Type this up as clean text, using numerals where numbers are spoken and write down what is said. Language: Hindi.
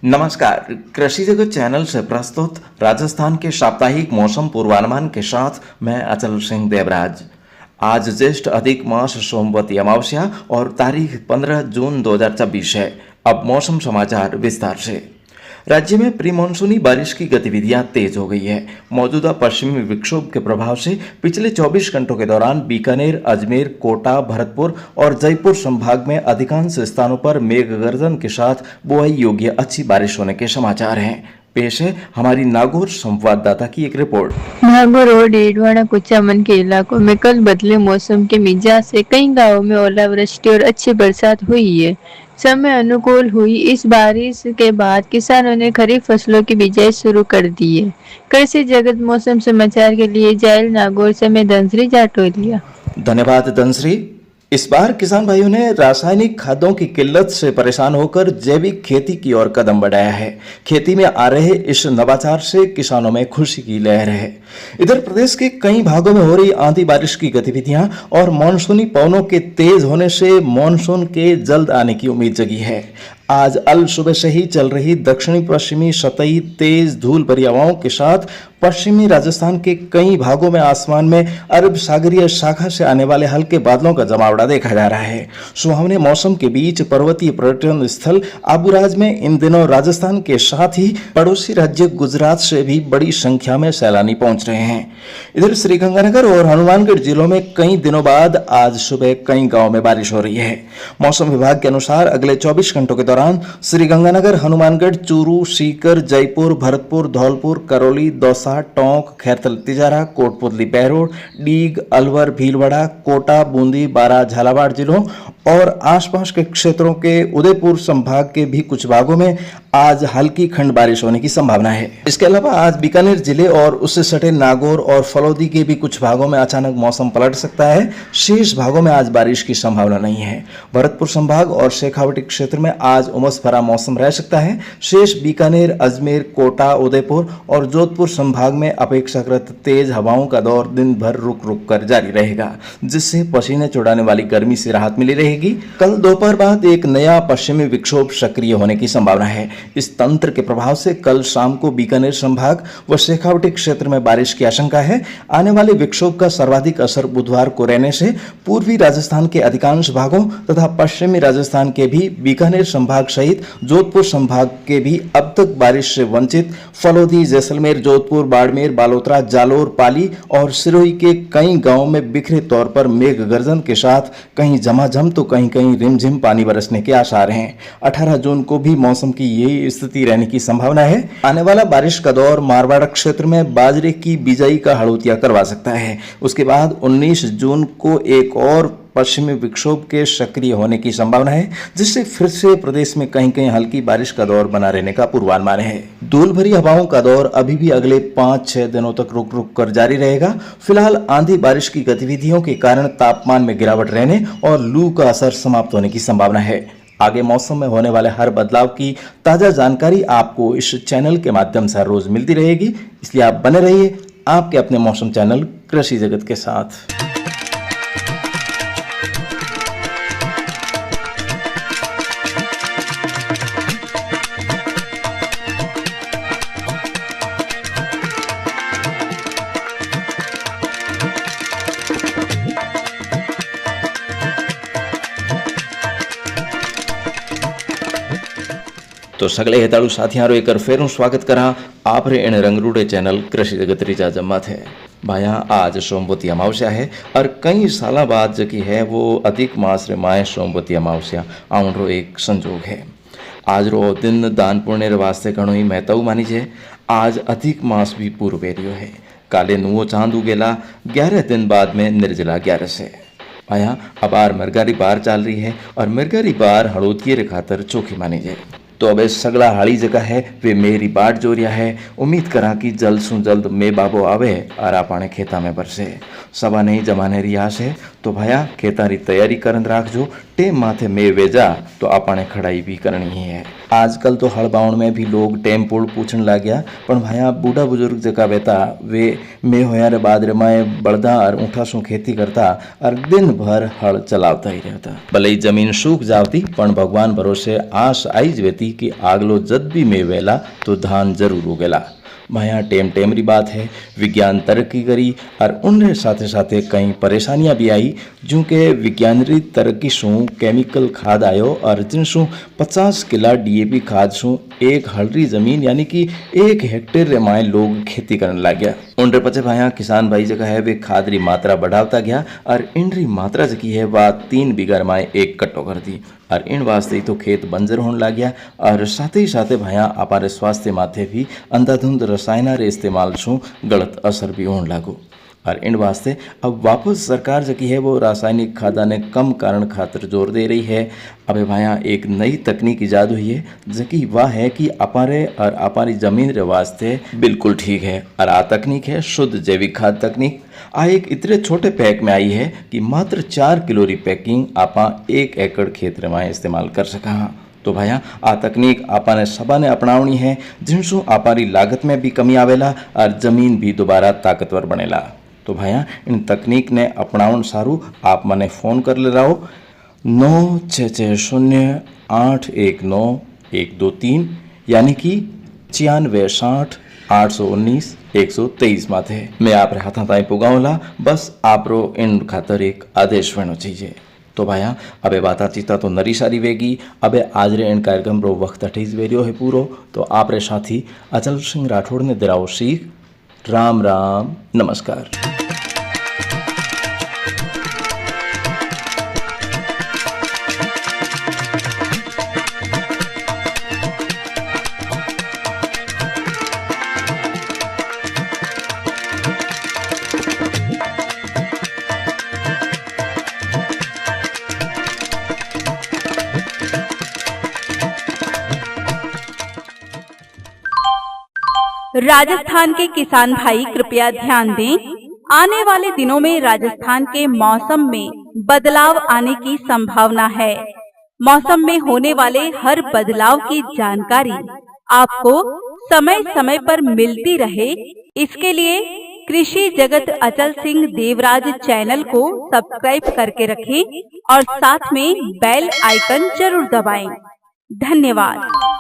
नमस्कार, कृषि जगत चैनल से प्रस्तुत राजस्थान के साप्ताहिक मौसम पूर्वानुमान के साथ मैं अचल सिंह देवराज। आज ज्येष्ठ अधिक मास सोमवती अमावस्या और तारीख 15 जून 2024 है। अब मौसम समाचार विस्तार से। राज्य में प्री मानसूनी बारिश की गतिविधियां तेज हो गई है। मौजूदा पश्चिमी विक्षोभ के प्रभाव से पिछले 24 घंटों के दौरान बीकानेर, अजमेर, कोटा, भरतपुर और जयपुर संभाग में अधिकांश स्थानों पर मेघ गर्जन के साथ बुआई योग्य अच्छी बारिश होने के समाचार हैं। पेश है हमारी नागौर संवाददाता की एक रिपोर्ट। नागौर और डेडवाड़ा कुचामन के इलाकों में कल बदले मौसम के मिजाज से कई गांवों में ओलावृष्टि और अच्छी बरसात हुई है। समय अनुकूल हुई इस बारिश के बाद किसानों ने खरीफ फसलों की बिजाई शुरू कर दी है। कृषि जगत मौसम समाचार के लिए जायल नागौर से मैं धनश्री जाटोलिया। धन्यवाद धनश्री। इस बार किसान भाइयों ने रासायनिक खादों की किल्लत से परेशान होकर जैविक खेती की ओर कदम बढ़ाया है। खेती में आ रहे इस नवाचार से किसानों में खुशी की लहर है। इधर प्रदेश के कई भागों में हो रही आंधी बारिश की गतिविधियां और मानसूनी पवनों के तेज होने से मानसून के जल्द आने की उम्मीद जगी है। आज अल सुबह से ही चल रही दक्षिणी पश्चिमी सतही तेज धूल भरी हवाओं के साथ पश्चिमी राजस्थान के कई भागों में आसमान में अरब सागरीय शाखा से आने वाले हल्के बादलों का जमावड़ा देखा जा रहा है। सुहावने मौसम के बीच पर्वतीय पर्यटन स्थल आबूराज में इन दिनों राजस्थान के साथ ही पड़ोसी राज्य गुजरात से भी बड़ी संख्या में सैलानी पहुंच रहे हैं। इधर श्रीगंगानगर और हनुमानगढ़ जिलों में कई दिनों बाद आज सुबह कई गाँव में बारिश हो रही है। मौसम विभाग के अनुसार अगले 24 घंटों के दौरान श्रीगंगानगर, हनुमानगढ़, चूरू, सीकर, जयपुर, भरतपुर, धौलपुर, करौली, दौसा, टोंक, खैरथल, तिजारा, कोटपुतली, बहरोड, डीग, अलवर, भीलवाड़ा, कोटा, बूंदी, बारां, झालावाड़ जिलों और आसपास के क्षेत्रों के उदयपुर संभाग के भी कुछ भागों में आज हल्की खंड बारिश होने की संभावना है। इसके अलावा आज बीकानेर जिले और उससे सटे नागौर और फलौदी के भी कुछ भागों में अचानक मौसम पलट सकता है। शेष भागों में आज बारिश की संभावना नहीं है। भरतपुर संभाग और शेखावटी क्षेत्र में आज उमस भरा मौसम रह सकता है। शेष बीकानेर, अजमेर, कोटा, उदयपुर और जोधपुर संभाग में अपेक्षाकृत तेज हवाओं का दौर दिन भर रुक रुक कर जारी रहेगा, जिससे पसीने छुड़ाने वाली गर्मी से राहत मिली रहेगी। कल दोपहर बाद एक नया पश्चिमी विक्षोभ सक्रिय होने की संभावना है। इस तंत्र के प्रभाव से कल शाम को बीकानेर संभाग व शेखावटी क्षेत्र में बारिश की आशंका है। आने वाले विक्षोभ का सर्वाधिक असर बुधवार को रहने से पूर्वी राजस्थान के अधिकांश भागों तथा पश्चिमी राजस्थान के भी बीकानेर संभाग सहित जोधपुर संभाग के भी अब तक बारिश से वंचित फलौदी, जैसलमेर, जोधपुर, बाड़मेर, बालोतरा, जालोर, पाली और सिरोही के कई गांवों में बिखरे तौर पर मेघ गर्जन के साथ कहीं झमाझम तो कहीं कहीं रिमझिम पानी बरसने के आसार हैं। 18 जून को भी मौसम की यही स्थिति रहने की संभावना है। आने वाला बारिश का दौर मारवाड़ क्षेत्र में बाजरे की बिजाई का हड़ोतिया करवा सकता है। उसके बाद 19 जून को एक और पश्चिमी विक्षोभ के सक्रिय होने की संभावना है, जिससे फिर से प्रदेश में कहीं कहीं हल्की बारिश का दौर बना रहने का पूर्वानुमान है। धूल भरी हवाओं का दौर अभी भी अगले 5-6 दिनों तक रुक रुक कर जारी रहेगा। फिलहाल आंधी बारिश की गतिविधियों के कारण तापमान में गिरावट रहने और लू का असर समाप्त होने की संभावना है। आगे मौसम में होने वाले हर बदलाव की ताजा जानकारी आपको इस चैनल के माध्यम से हर रोज मिलती रहेगी, इसलिए आप बने रहिए आपके अपने मौसम चैनल कृषि जगत के साथ। तो सगले हेताड़ू साथियारो एक फेरू स्वागत करा आप रे इन रंगरूड़े चैनल कृषि जगत रीचा जम्मत है। भाया आज सोमवती अमावस्या है और कई साल बाद जो की है वो अधिक मास रे माए सोमवती अमावस्या आवड़ो एक संजोग है। आज रो दिन दान पुण्य वास्ते घणो ही महत्व मानी है। आज अधिक मास भी पूर्व पेरियो है। काले नुओ चांद उगेला 11 दिन बाद में निर्जला 11 है। भाया अबार मरगारी बार चल रही है और मरगारी बार हड़ोतिये रे खातर चोखी मानी जाए। तो अब सगला हाड़ी जगह है वे मेरी बाट जोरिया है। उम्मीद करा कि जल्द सु जल्द मे बाबो आवे और आप खेता में बरसे। सवा नहीं जमाने रियास है तो भाया खेतारी तैयारी करन राखजो, टेम माथे में वेजा तो आपने खड़ाई भी करनी है। आजकल तो हड़ बावण में भी लोग टेम पोल पूछन लग गया, पण भाया बूढ़ा बुजुर्ग जका बेता वे में होया रे बाद रे माए बड़दा और ऊँठा सु खेती करता और दिन भर हड़ चलावता ही रहता। भले ही जमीन सूख जावती पण भगवान भरोसे आस आई जवेती कि आगलो जद भी में वेला तो धान जरूर उगेला। भाया टेम टेमरी बात है, विज्ञान तरक्की करी और उनके साथे साथे कई परेशानियां भी आई, जो कि विज्ञान री तरक्की सु केमिकल खाद आयो और जिनसु 50 किला डीएपी खाद सु एक हलरी जमीन यानी कि 1 हेक्टेयर रे माए लोग खेती करने लग गया। उनरे पचे भाया किसान भाई जगह है वे खाद री मात्रा बढ़ावता गया और इनरी मात्रा जकी है वह 3 बीघा माए 1 कट्टो कर दी और इन वास्ते ही तो खेत बंजर होने लग गया और साथ ही साथ भाया अपारे स्वास्थ्य माथे भी अंधाधुंध रसायना रे इस्तेमाल सु गलत असर भी होने लागो और इन वास्ते अब वापस सरकार जकी है वो रासायनिक खादा ने कम कारण खातर जोर दे रही है। अबे भाया एक नई तकनीक ईजाद हुई है जकी वह है कि अपारे और अपारी जमीन रे वास्ते बिल्कुल ठीक है और आ तकनीक है शुद्ध जैविक खाद तकनीक। आ एक इतने छोटे पैक में आई है कि मात्र 4 किलो री पैकिंग आपा 1 एकड़ खेत रे माए इस्तेमाल कर सका। तो भाया आ तकनीक आपा ने सबा ने अपनावनी है, जिनसु आपारी लागत में भी कमी आवेला और जमीन भी दोबारा ताकतवर बनेला। तो भाया इन तकनीक ने अपनावन सारू आप मने फोन कर ले रहो 9660819123 यानी कि 9660 819 123 माथे मैं आप हाथा ताई पुगावला, बस आप रो इन खातर एक आदेश वेणो चाहिए। तो भाया अबे बाता चीता तो नरी सारी वेगी, अबे आज रे इन कार्यक्रम रो वक्त अठीज वेरियो है पूरो। तो आप रे साथी अचल सिंह राठौड़ ने दिराओ सीख। राम राम नमस्कार। राजस्थान के किसान भाई कृपया ध्यान दें, आने वाले दिनों में राजस्थान के मौसम में बदलाव आने की संभावना है। मौसम में होने वाले हर बदलाव की जानकारी आपको समय समय पर मिलती रहे, इसके लिए कृषि जगत अचल सिंह देवराज चैनल को सब्सक्राइब करके रखें और साथ में बेल आइकन जरूर दबाएं। धन्यवाद।